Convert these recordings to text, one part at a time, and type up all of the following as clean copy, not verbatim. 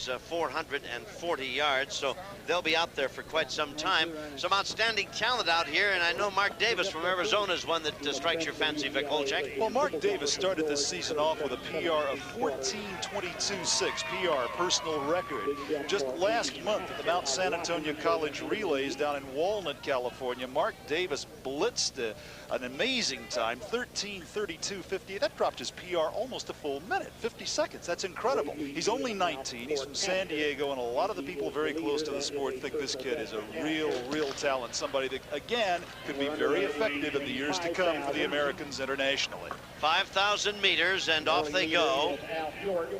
is 440 yards, so they'll be out there for quite some time. Some outstanding talent out here, and I know Mark Davis from Arizona is one that strikes your fancy, Vic Holchek. Well, Mark Davis started this season off with a PR of 14:22.6, PR, personal record. Just last month at the Mount San Antonio College Relays down in Walnut, California, Mark Davis blitzed an amazing time, 13:32.50. That dropped his PR almost a full minute, 50 seconds. That's incredible. He's only 19. He's from San Diego, and a lot of the people very close to the sport think this kid is a real talent, somebody that, again, could be very effective in the years to come for the Americans internationally. 5,000 meters, and off they go.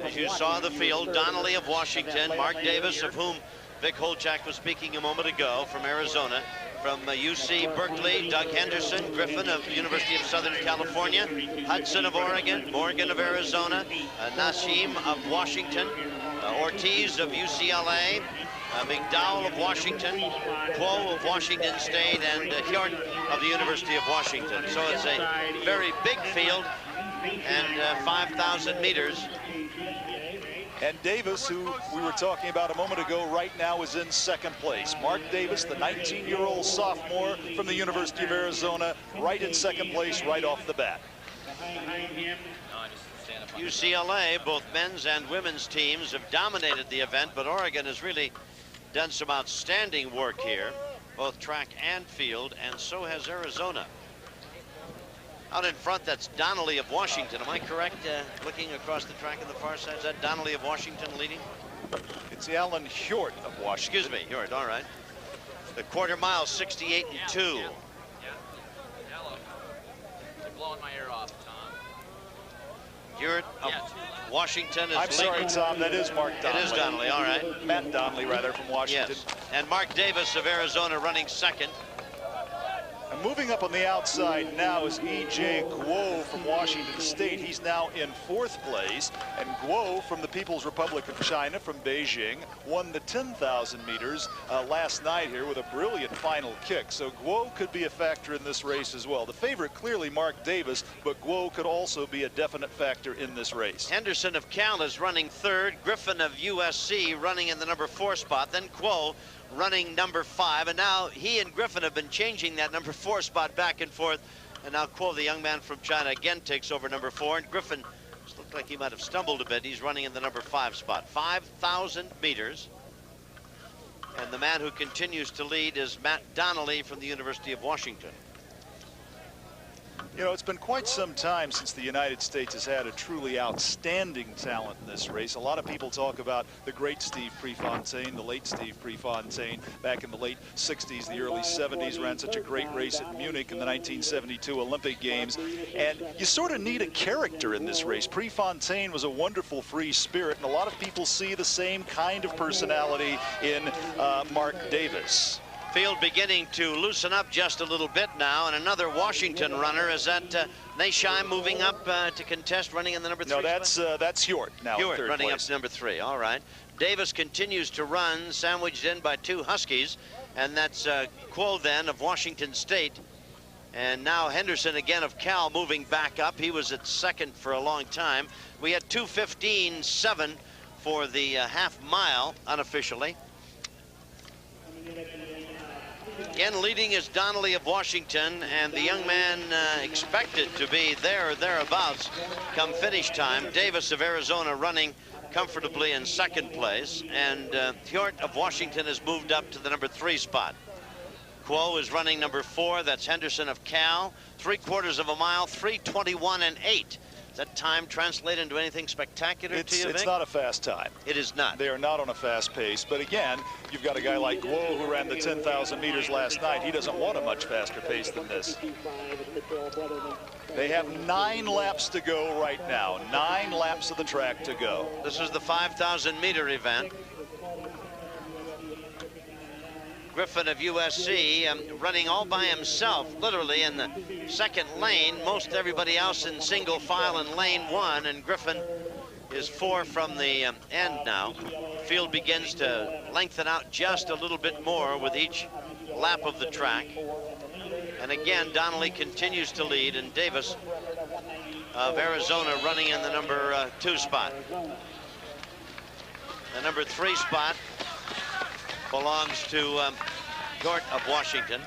As you saw the field, Donnelly of Washington, Mark Davis, of whom Vic Holchek was speaking a moment ago, from Arizona. From UC Berkeley, Doug Henderson, Griffin of the University of Southern California, Hudson of Oregon, Morgan of Arizona, Nassim of Washington, Ortiz of UCLA, McDowell of Washington, Quo of Washington State, and Hjort of the University of Washington. So it's a very big field, and 5,000 meters. And Davis, who we were talking about a moment ago, right now is in second place. Mark Davis, the 19-year-old sophomore from the University of Arizona, right in second place right off the bat. UCLA, both men's and women's teams have dominated the event, but Oregon has really done some outstanding work here, both track and field, and so has Arizona. Out in front, that's Donnelly of Washington. Am I correct, looking across the track on the far side? Is that Donnelly of Washington leading? It's Alan Hjort of Washington. Excuse me, Hjort, all right. The quarter mile, 68.2. Hello. You're blowing my ear off, Tom. Hjort of Washington is I'm sorry, leading. Tom, that is Mark Donnelly. It is Donnelly, all right. Matt Donnelly, rather, from Washington. Yes, and Mark Davis of Arizona running second. And moving up on the outside now is E.J. Guo from Washington State. He's now in fourth place. And Guo from the People's Republic of China from Beijing won the 10,000 meters last night here with a brilliant final kick. So Guo could be a factor in this race as well. The favorite clearly Mark Davis, but Guo could also be a definite factor in this race. Henderson of Cal is running third. Griffin of USC running in the number 4 spot. Then Guo running number 5, and now he and Griffin have been changing that number 4 spot back and forth, and now Guo, the young man from China, again takes over number 4, and Griffin just looked like he might have stumbled a bit. He's running in the number 5 spot. 5,000 meters, and the man who continues to lead is Matt Donnelly from the University of Washington. You know, it's been quite some time since the United States has had a truly outstanding talent in this race. A lot of people talk about the great Steve Prefontaine, the late Steve Prefontaine, back in the late 60s, the early 70s, ran such a great race at Munich in the 1972 Olympic Games. And you sort of need a character in this race. Prefontaine was a wonderful free spirit, and a lot of people see the same kind of personality in Mark Davis. Field beginning to loosen up just a little bit now, and another Washington runner. Is that Nasheim moving up to contest, running in the number 3? No, that's Hjort now. Hjort in third running place. up to number 3. All right. Davis continues to run, sandwiched in by 2 Huskies, and that's Quo then of Washington State. And now Henderson again of Cal moving back up. He was at second for a long time. We had 2:15.7 for the half mile unofficially. Again, leading is Donnelly of Washington, and the young man expected to be there or thereabouts come finish time. Davis of Arizona running comfortably in second place, and Hjort of Washington has moved up to the number 3 spot. Quo is running number 4. That's Henderson of Cal. 3/4 of a mile, 3:21.8. Does that time translate into anything spectacular to you, Vic? It's not a fast time. It is not. They are not on a fast pace. But again, you've got a guy like Guo who ran the 10,000 meters last night. He doesn't want a much faster pace than this. They have 9 laps to go right now. 9 laps of the track to go. This is the 5,000 meter event. Griffin of USC running all by himself, literally in the second lane. Most everybody else in single file in lane 1, and Griffin is 4 from the end now. Field begins to lengthen out just a little bit more with each lap of the track. And again, Donnelly continues to lead, and Davis of Arizona running in the number 2 spot. The number 3 spot belongs to Gort of Washington.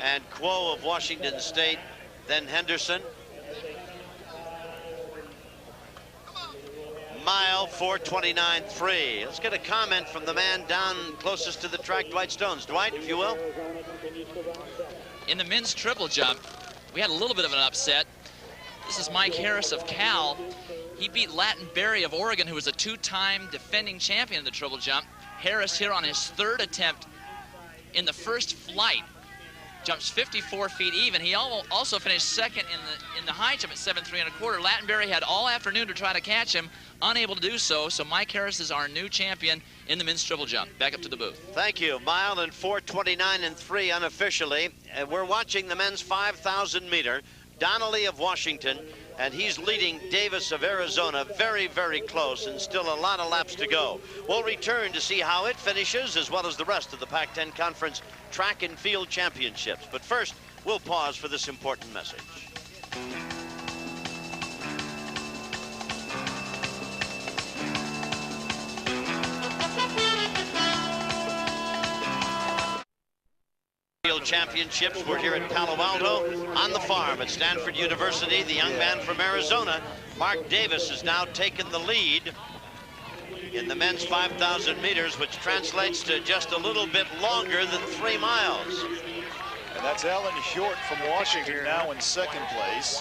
And Quo of Washington State, then Henderson. Mile 4:29.3. Let's get a comment from the man down closest to the track, Dwight Stones. Dwight, if you will. In the men's triple jump, we had a little bit of an upset. This is Mike Harris of Cal. He beat Latin Berry of Oregon, who was a 2-time defending champion in the triple jump. Harris here on his 3rd attempt in the first flight. Jumps 54 feet even. He also finished 2nd in the high jump at 7.3 1/4. Latin Berry had all afternoon to try to catch him, unable to do so. So Mike Harris is our new champion in the men's triple jump. Back up to the booth. Thank you. Mile and 4:29.3 unofficially. We're watching the men's 5,000 meter. Donnelly of Washington, and he's leading Davis of Arizona very, very close, and still a lot of laps to go. We'll return to see how it finishes, as well as the rest of the Pac-10 Conference Track and Field Championships. But first, we'll pause for this important message. Field Championships. We're here at Palo Alto on the farm at Stanford University. The young man from Arizona, Marc Davis, has now taken the lead in the men's 5,000 meters, which translates to just a little bit longer than 3 miles. And that's Alan Hjort from Washington now in 2nd place.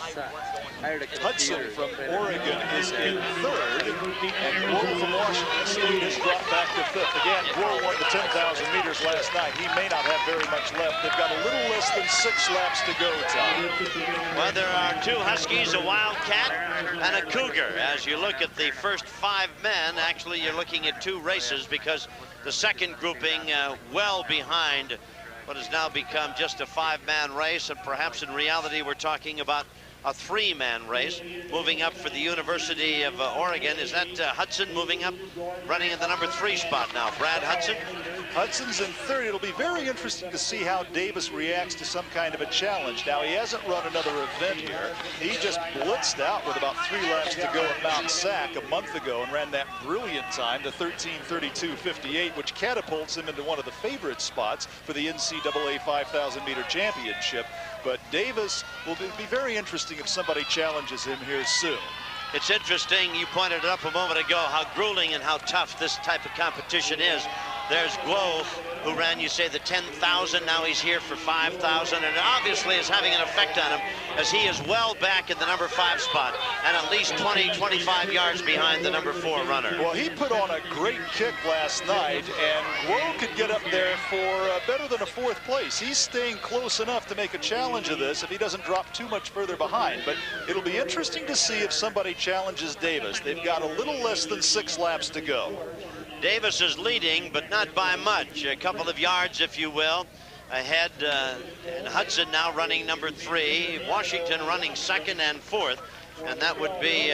Hudson from Oregon is in 3rd, and Guo from Washington State has dropped back to 5th. Again, Guo won the 10,000 meters last night. He may not have very much left. They've got a little less than 6 laps to go, Tom. Well, there are 2 Huskies, a Wildcat, and a Cougar. As you look at the first 5 men, actually you're looking at 2 races, because the second grouping well behind what has now become just a 5-man race, and perhaps in reality we're talking about a 3-man race. Moving up for the University of Oregon, is that Hudson moving up, running in the number 3 spot now? Brad Hudson? Hudson's in 3rd. It'll be very interesting to see how Davis reacts to some kind of a challenge. Now, he hasn't run another event here. He just blitzed out with about 3 laps to go at Mount Sac a month ago and ran that brilliant time, the 13:32.58, which catapults him into one of the favorite spots for the NCAA 5,000 meter championship. But Davis will be very interesting if somebody challenges him here soon. It's interesting, you pointed it up a moment ago, how grueling and how tough this type of competition is. There's Guo, who ran, you say, the 10,000. Now he's here for 5,000, and obviously is having an effect on him, as he is well back in the number 5 spot and at least 20-25 yards behind the number 4 runner. Well, he put on a great kick last night, and Guo could get up there for better than a 4th place. He's staying close enough to make a challenge of this if he doesn't drop too much further behind. But it'll be interesting to see if somebody challenges Davis. They've got a little less than 6 laps to go. Davis is leading, but not by much. A couple of yards, if you will, ahead. And Hudson now running number 3. Washington running 2nd and 4th. And that would be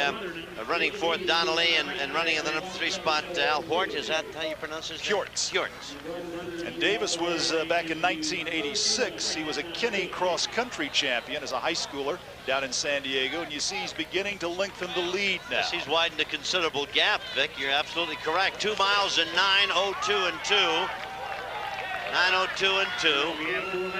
running 4th Donnelly, and running in the number 3 spot Al Hjort. Is that how you pronounce his name? Hjort. And Davis was back in 1986. He was a Kinney cross-country champion as a high schooler down in San Diego, and you see he's beginning to lengthen the lead now. Yes, he's widened a considerable gap, Vic. You're absolutely correct. 2 miles in 9:02 and 2. 9:02 and 2.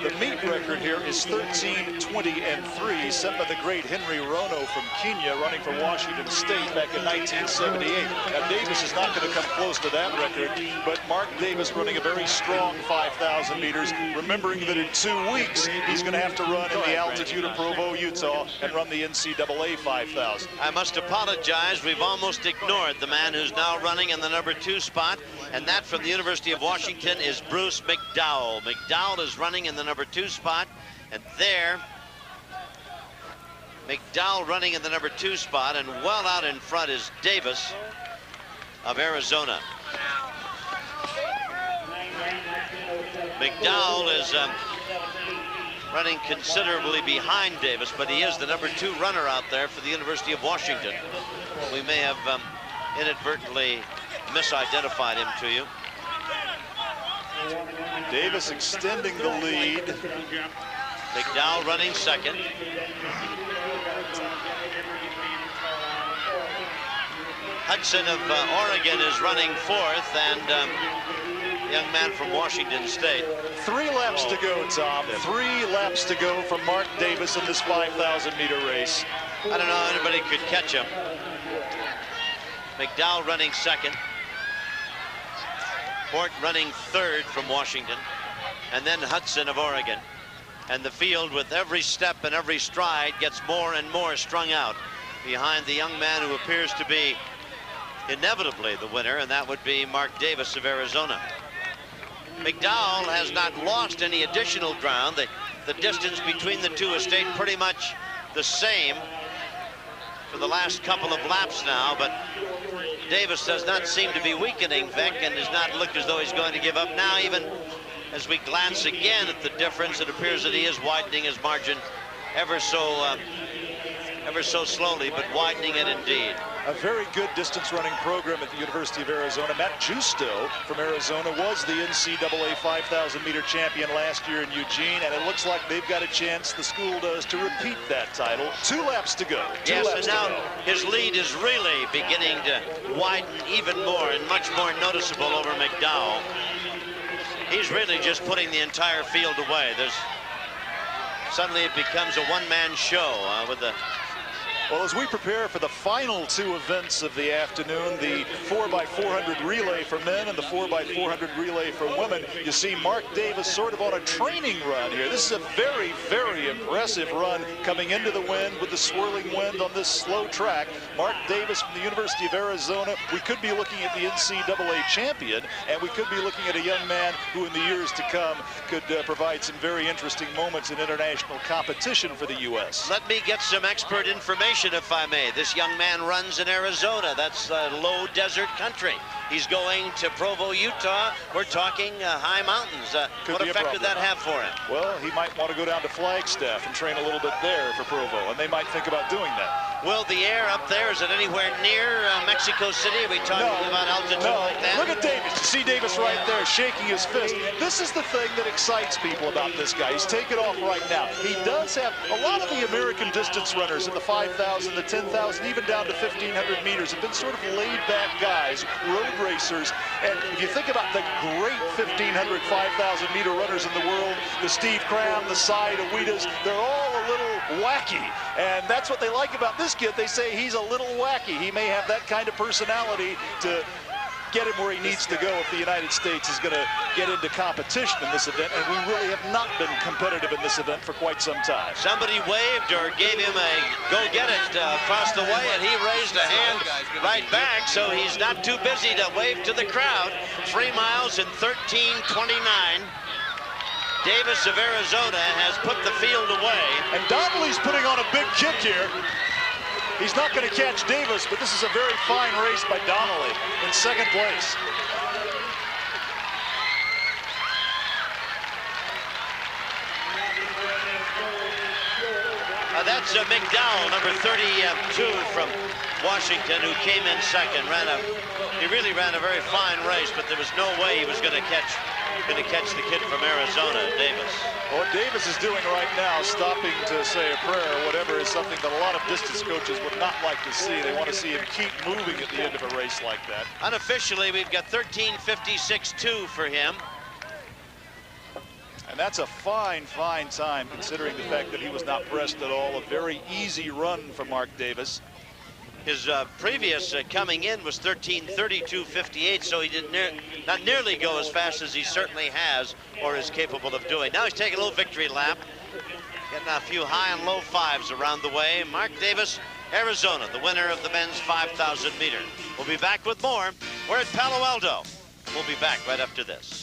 The meet record here is 13:20 and 3, set by the great Henry Rono from Kenya, running for Washington State back in 1978. Now, Davis is not going to come close to that record, but Marc Davis running a very strong 5,000 meters, remembering that in 2 weeks, he's going to have to run in the altitude of Provo, Utah, and run the NCAA 5,000. I must apologize. We've almost ignored the man who's now running in the number 2 spot, and that from the University of Washington is Bruce McDowell. McDowell is running in the number 2 spot, and there, McDowell running in the number 2 spot, and well out in front is Davis of Arizona. McDowell is running considerably behind Davis, but he is the number 2 runner out there for the University of Washington. We may have inadvertently misidentified him to you. Davis extending the lead. McDowell running 2nd. Hudson of Oregon is running 4th, and young man from Washington State. 3 laps to go, Tom. 3 laps to go from Mark Davis in this 5,000-meter race. I don't know how anybody could catch him. McDowell running 2nd. Port running 3rd from Washington. And then Hudson of Oregon. And the field, with every step and every stride, gets more and more strung out behind the young man who appears to be inevitably the winner, and that would be Mark Davis of Arizona. McDowell has not lost any additional ground. The distance between the two has stayed pretty much the same for the last couple of laps now, but Davis does not seem to be weakening, Vic, and does not look as though he's going to give up now. Even as we glance again at the difference, it appears that he is widening his margin ever so slowly, but widening it indeed. A very good distance running program at the University of Arizona. Matt Justo from Arizona was the NCAA 5,000-meter champion last year in Eugene, and it looks like they've got a chance, the school does, to repeat that title. 2 laps to go. Yes, and now his lead is really beginning to widen even more and much more noticeable over McDowell. He's really just putting the entire field away. Suddenly it becomes a one-man show with the... Well, as we prepare for the final 2 events of the afternoon, the 4x400 relay for men and the 4x400 relay for women, you see Mark Davis sort of on a training run here. This is a very, very impressive run coming into the wind with the swirling wind on this slow track. Mark Davis from the University of Arizona. We could be looking at the NCAA champion, and we could be looking at a young man who in the years to come could provide some very interesting moments in international competition for the U.S. Let me get some expert information, if I may. This young man runs in Arizona. That's low desert country. He's going to Provo, Utah. We're talking high mountains. What effect would that have for him? Well, he might want to go down to Flagstaff and train a little bit there for Provo, and they might think about doing that. Well, the air up there, is it anywhere near Mexico City? Are we talking about altitude like that? Look at Davis. You see Davis right there shaking his fist. This is the thing that excites people about this guy. He's taking off right now. He does have a lot of the American distance runners in the 5,000, the 10,000, even down to 1,500 meters have been sort of laid-back guys, road racers. And if you think about the great 1,500, 5,000-meter runners in the world, the Steve Cram, the Cy Dewitas, they're all a little wacky. And that's what they like about this kid. They say he's a little wacky. He may have that kind of personality to get him where he needs to go if the United States is going to get into competition in this event, and we really have not been competitive in this event for quite some time. Somebody waved or gave him a go-get-it across the way, and he raised a hand right back, so he's not too busy to wave to the crowd. 3 miles in 13:29. Davis of Arizona has put the field away. And Donnelly's putting on a big kick here. He's not going to catch Davis, but this is a very fine race by Donnelly in 2nd place. That's McDowell, number 32 from Washington, who came in 2nd. He really ran a very fine race, but there was no way he was going to catch the kid from Arizona, Davis. What Davis is doing right now, stopping to say a prayer or whatever, is something that a lot of distance coaches would not like to see. They want to see him keep moving at the end of a race like that. Unofficially, we've got 13:56.2 for him. And that's a fine, fine time, considering the fact that he was not pressed at all. A very easy run for Mark Davis. His previous coming in was 13:32.58, so he did not nearly go as fast as he certainly has or is capable of doing. Now he's taking a little victory lap, getting a few high and low 5s around the way. Mark Davis, Arizona, the winner of the men's 5,000 meter. We'll be back with more. We're at Palo Alto. We'll be back right after this.